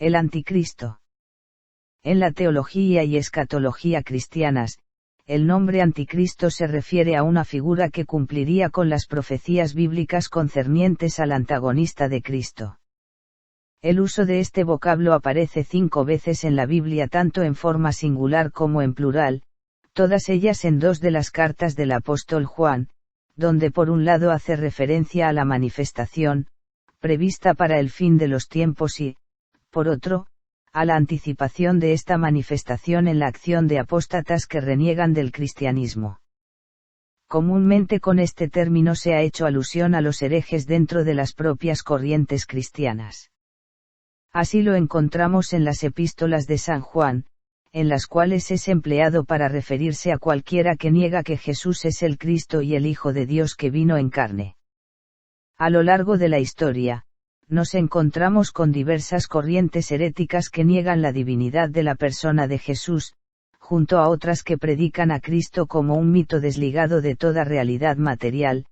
El anticristo. En la teología y escatología cristianas, el nombre anticristo se refiere a una figura que cumpliría con las profecías bíblicas concernientes al antagonista de Cristo. El uso de este vocablo aparece 5 veces en la Biblia tanto en forma singular como en plural, todas ellas en 2 de las cartas del apóstol Juan, donde por un lado hace referencia a la manifestación, prevista para el fin de los tiempos y, por otro, a la anticipación de esta manifestación en la acción de apóstatas que reniegan del cristianismo. Comúnmente con este término se ha hecho alusión a los herejes dentro de las propias corrientes cristianas. Así lo encontramos en las epístolas de San Juan, en las cuales es empleado para referirse a cualquiera que niega que Jesús es el Cristo y el Hijo de Dios que vino en carne. A lo largo de la historia, nos encontramos con diversas corrientes heréticas que niegan la divinidad de la persona de Jesús, junto a otras que predican a Cristo como un mito desligado de toda realidad material,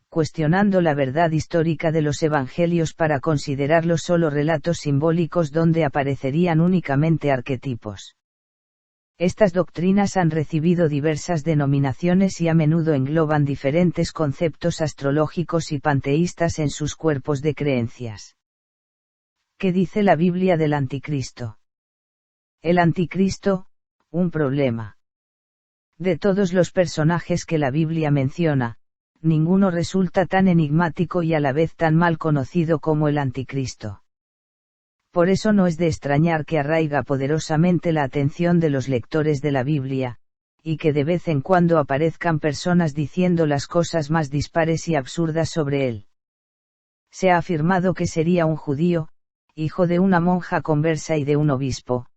cuestionando la verdad histórica de los evangelios para considerarlos solo relatos simbólicos donde aparecerían únicamente arquetipos. Estas doctrinas han recibido diversas denominaciones y a menudo engloban diferentes conceptos astrológicos y panteístas en sus cuerpos de creencias. ¿Qué dice la Biblia del anticristo? El anticristo, un problema. De todos los personajes que la Biblia menciona, ninguno resulta tan enigmático y a la vez tan mal conocido como el anticristo. Por eso no es de extrañar que arraiga poderosamente la atención de los lectores de la Biblia, y que de vez en cuando aparezcan personas diciendo las cosas más dispares y absurdas sobre él. Se ha afirmado que sería un judío, hijo de una monja conversa y de un obispo,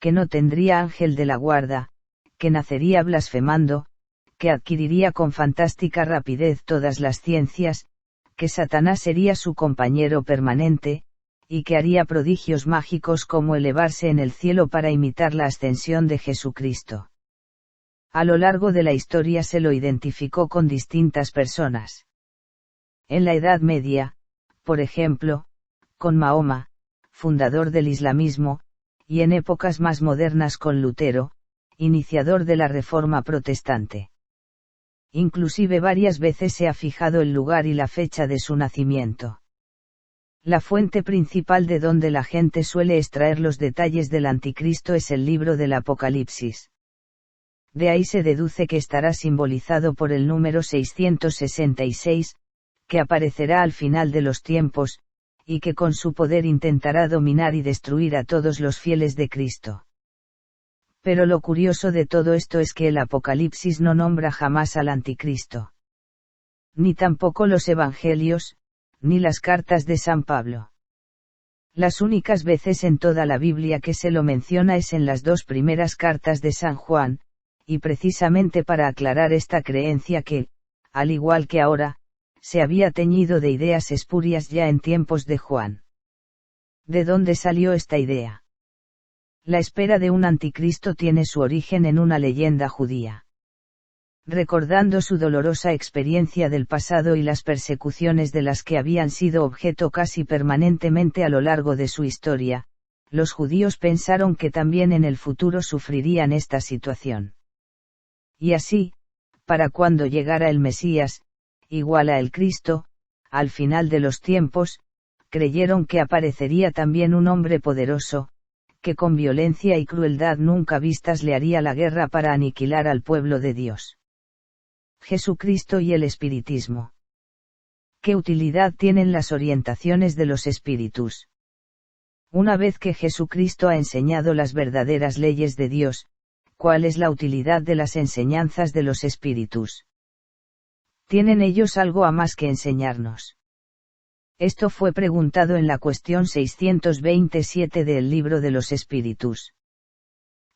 que no tendría ángel de la guarda, que nacería blasfemando, que adquiriría con fantástica rapidez todas las ciencias, que Satanás sería su compañero permanente, y que haría prodigios mágicos como elevarse en el cielo para imitar la ascensión de Jesucristo. A lo largo de la historia se lo identificó con distintas personas. En la Edad Media, por ejemplo, con Mahoma, fundador del islamismo, y en épocas más modernas con Lutero, iniciador de la Reforma protestante. Inclusive varias veces se ha fijado el lugar y la fecha de su nacimiento. La fuente principal de donde la gente suele extraer los detalles del anticristo es el libro del Apocalipsis. De ahí se deduce que estará simbolizado por el número 666, que aparecerá al final de los tiempos, y que con su poder intentará dominar y destruir a todos los fieles de Cristo. Pero lo curioso de todo esto es que el Apocalipsis no nombra jamás al anticristo. Ni tampoco los evangelios, ni las cartas de San Pablo. Las únicas veces en toda la Biblia que se lo menciona es en las 2 primeras cartas de San Juan, y precisamente para aclarar esta creencia que, al igual que ahora, se había teñido de ideas espurias ya en tiempos de Juan. ¿De dónde salió esta idea? La espera de un anticristo tiene su origen en una leyenda judía. Recordando su dolorosa experiencia del pasado y las persecuciones de las que habían sido objeto casi permanentemente a lo largo de su historia, los judíos pensaron que también en el futuro sufrirían esta situación. Y así, para cuando llegara el Mesías, igual a el Cristo, al final de los tiempos, creyeron que aparecería también un hombre poderoso, que con violencia y crueldad nunca vistas le haría la guerra para aniquilar al pueblo de Dios. Jesucristo y el espiritismo. ¿Qué utilidad tienen las orientaciones de los espíritus? Una vez que Jesucristo ha enseñado las verdaderas leyes de Dios, ¿cuál es la utilidad de las enseñanzas de los espíritus? ¿Tienen ellos algo a más que enseñarnos? Esto fue preguntado en la cuestión 627 del Libro de los Espíritus.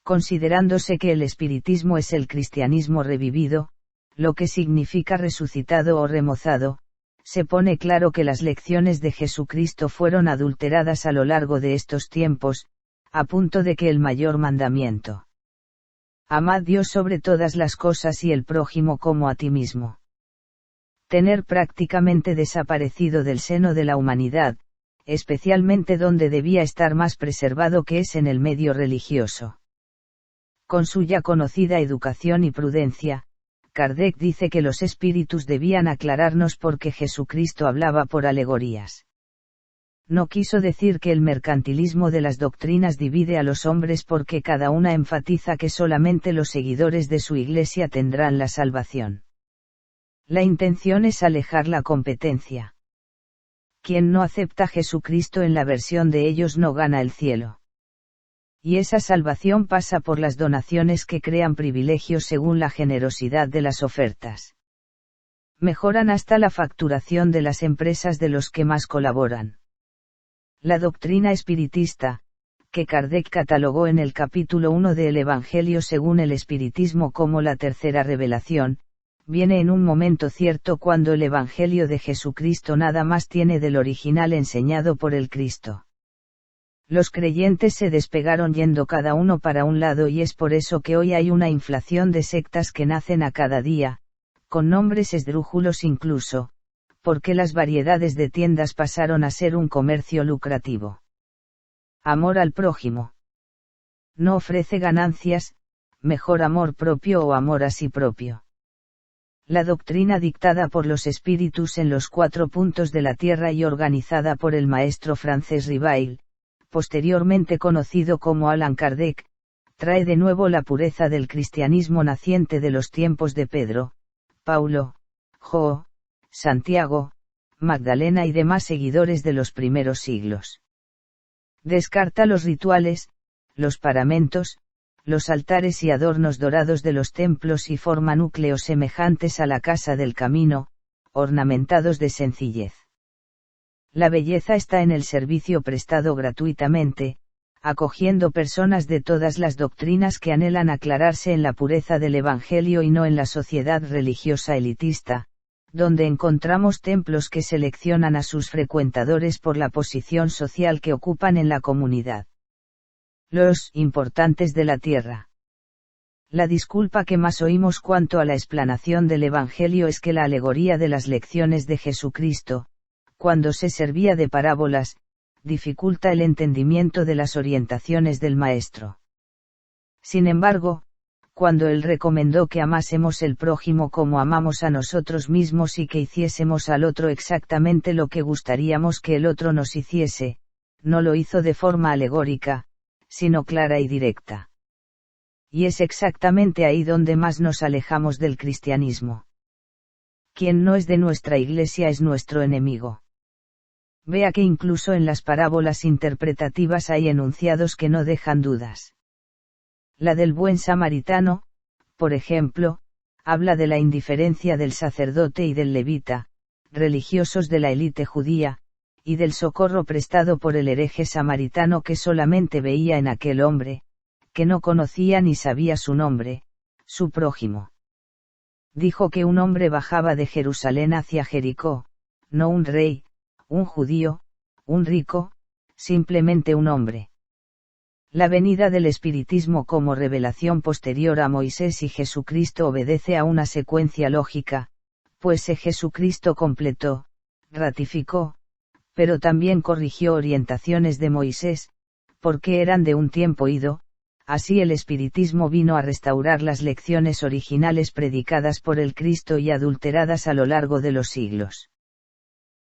Considerándose que el espiritismo es el cristianismo revivido, lo que significa resucitado o remozado, se pone claro que las lecciones de Jesucristo fueron adulteradas a lo largo de estos tiempos, a punto de que el mayor mandamiento: amad a Dios sobre todas las cosas y el prójimo como a ti mismo. Tener prácticamente desaparecido del seno de la humanidad, especialmente donde debía estar más preservado, que es en el medio religioso. Con su ya conocida educación y prudencia, Kardec dice que los espíritus debían aclararnos porque Jesucristo hablaba por alegorías. No quiso decir que el mercantilismo de las doctrinas divide a los hombres, porque cada una enfatiza que solamente los seguidores de su Iglesia tendrán la salvación. La intención es alejar la competencia. Quien no acepta a Jesucristo en la versión de ellos no gana el cielo. Y esa salvación pasa por las donaciones que crean privilegios según la generosidad de las ofertas. Mejoran hasta la facturación de las empresas de los que más colaboran. La doctrina espiritista, que Kardec catalogó en el capítulo 1 del Evangelio según el Espiritismo como la tercera revelación, viene en un momento cierto cuando el Evangelio de Jesucristo nada más tiene del original enseñado por el Cristo. Los creyentes se despegaron yendo cada uno para un lado, y es por eso que hoy hay una inflación de sectas que nacen a cada día, con nombres esdrújulos incluso, porque las variedades de tiendas pasaron a ser un comercio lucrativo. Amor al prójimo. No ofrece ganancias, mejor amor propio o amor a sí propio. La doctrina dictada por los espíritus en los 4 puntos de la tierra y organizada por el maestro francés Rivail, posteriormente conocido como Allan Kardec, trae de nuevo la pureza del cristianismo naciente de los tiempos de Pedro, Paulo, Jo, Santiago, Magdalena y demás seguidores de los primeros siglos. Descarta los rituales, los paramentos, los altares y adornos dorados de los templos y forma núcleos semejantes a la casa del camino, ornamentados de sencillez. La belleza está en el servicio prestado gratuitamente, acogiendo personas de todas las doctrinas que anhelan aclararse en la pureza del Evangelio y no en la sociedad religiosa elitista, donde encontramos templos que seleccionan a sus frecuentadores por la posición social que ocupan en la comunidad. Los importantes de la tierra. La disculpa que más oímos cuanto a la explanación del Evangelio es que la alegoría de las lecciones de Jesucristo, cuando se servía de parábolas, dificulta el entendimiento de las orientaciones del Maestro. Sin embargo, cuando él recomendó que amásemos el prójimo como amamos a nosotros mismos y que hiciésemos al otro exactamente lo que gustaríamos que el otro nos hiciese, no lo hizo de forma alegórica, sino clara y directa. Y es exactamente ahí donde más nos alejamos del cristianismo. Quien no es de nuestra Iglesia es nuestro enemigo. Vea que incluso en las parábolas interpretativas hay enunciados que no dejan dudas. La del buen samaritano, por ejemplo, habla de la indiferencia del sacerdote y del levita, religiosos de la élite judía, y del socorro prestado por el hereje samaritano que solamente veía en aquel hombre, que no conocía ni sabía su nombre, su prójimo. Dijo que un hombre bajaba de Jerusalén hacia Jericó, no un rey, un judío, un rico, simplemente un hombre. La venida del espiritismo como revelación posterior a Moisés y Jesucristo obedece a una secuencia lógica, pues Jesucristo completó, ratificó, pero también corrigió orientaciones de Moisés, porque eran de un tiempo ido. Así el espiritismo vino a restaurar las lecciones originales predicadas por el Cristo y adulteradas a lo largo de los siglos.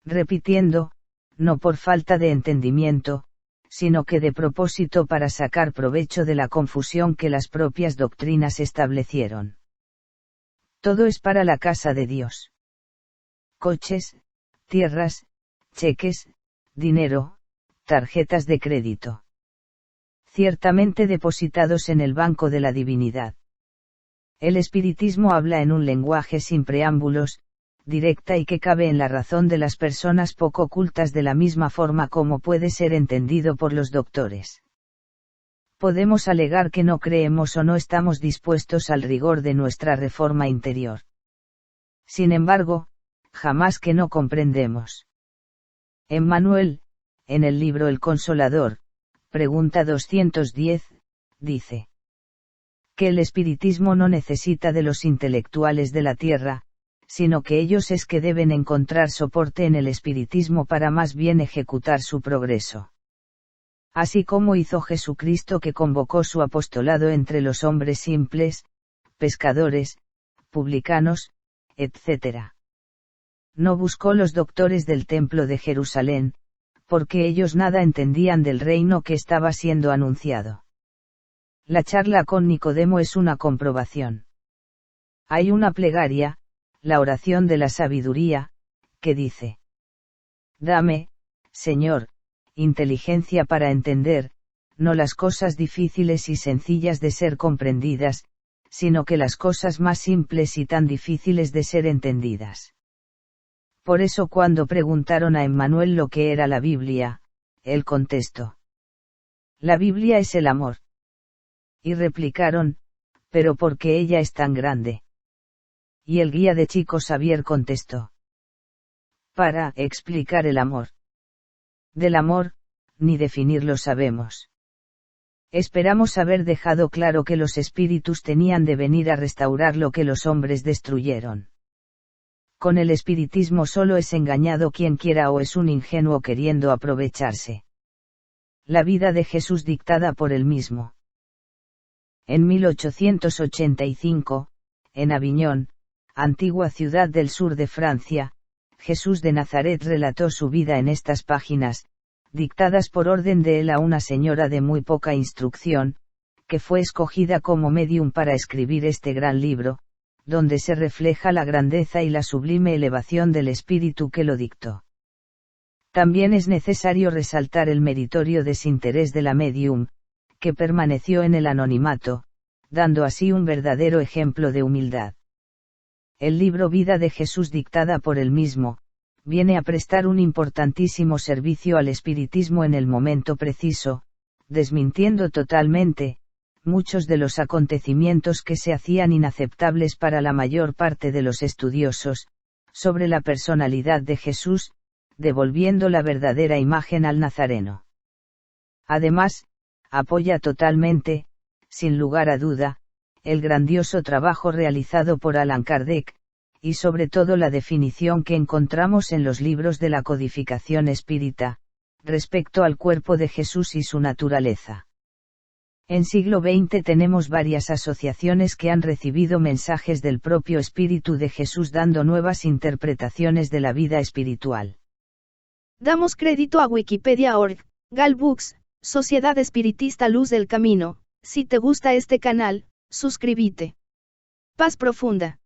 Repitiendo, no por falta de entendimiento, sino que de propósito para sacar provecho de la confusión que las propias doctrinas establecieron. Todo es para la casa de Dios. Coches, tierras, cheques, dinero, tarjetas de crédito. Ciertamente depositados en el banco de la divinidad. El espiritismo habla en un lenguaje sin preámbulos, directa y que cabe en la razón de las personas poco cultas de la misma forma como puede ser entendido por los doctores. Podemos alegar que no creemos o no estamos dispuestos al rigor de nuestra reforma interior. Sin embargo, jamás que no comprendemos. Emmanuel, en el libro El Consolador, pregunta 210, dice que el espiritismo no necesita de los intelectuales de la tierra, sino que ellos es que deben encontrar soporte en el espiritismo para más bien ejecutar su progreso. Así como hizo Jesucristo, que convocó su apostolado entre los hombres simples, pescadores, publicanos, etc. No buscó los doctores del templo de Jerusalén, porque ellos nada entendían del reino que estaba siendo anunciado. La charla con Nicodemo es una comprobación. Hay una plegaria, la oración de la sabiduría, que dice: Dame, Señor, inteligencia para entender, no las cosas difíciles y sencillas de ser comprendidas, sino que las cosas más simples y tan difíciles de ser entendidas. Por eso cuando preguntaron a Emmanuel lo que era la Biblia, él contestó: La Biblia es el amor. Y replicaron: pero ¿por qué ella es tan grande? Y el guía de Chico Xavier contestó: para explicar el amor. Del amor, ni definirlo sabemos. Esperamos haber dejado claro que los espíritus tenían de venir a restaurar lo que los hombres destruyeron. Con el espiritismo solo es engañado quien quiera o es un ingenuo queriendo aprovecharse. La vida de Jesús dictada por él mismo. En 1885, en Aviñón, antigua ciudad del sur de Francia, Jesús de Nazaret relató su vida en estas páginas, dictadas por orden de él a una señora de muy poca instrucción, que fue escogida como medium para escribir este gran libro, donde se refleja la grandeza y la sublime elevación del espíritu que lo dictó. También es necesario resaltar el meritorio desinterés de la medium, que permaneció en el anonimato, dando así un verdadero ejemplo de humildad. El libro Vida de Jesús dictada por él mismo, viene a prestar un importantísimo servicio al espiritismo en el momento preciso, desmintiendo totalmente muchos de los acontecimientos que se hacían inaceptables para la mayor parte de los estudiosos, sobre la personalidad de Jesús, devolviendo la verdadera imagen al Nazareno. Además, apoya totalmente, sin lugar a duda, el grandioso trabajo realizado por Allan Kardec, y sobre todo la definición que encontramos en los libros de la codificación espírita, respecto al cuerpo de Jesús y su naturaleza. En siglo XX tenemos varias asociaciones que han recibido mensajes del propio Espíritu de Jesús dando nuevas interpretaciones de la vida espiritual. Damos crédito a Wikipedia.org, Galbooks, Sociedad Espiritista Luz del Camino. Si te gusta este canal, suscríbete. Paz profunda.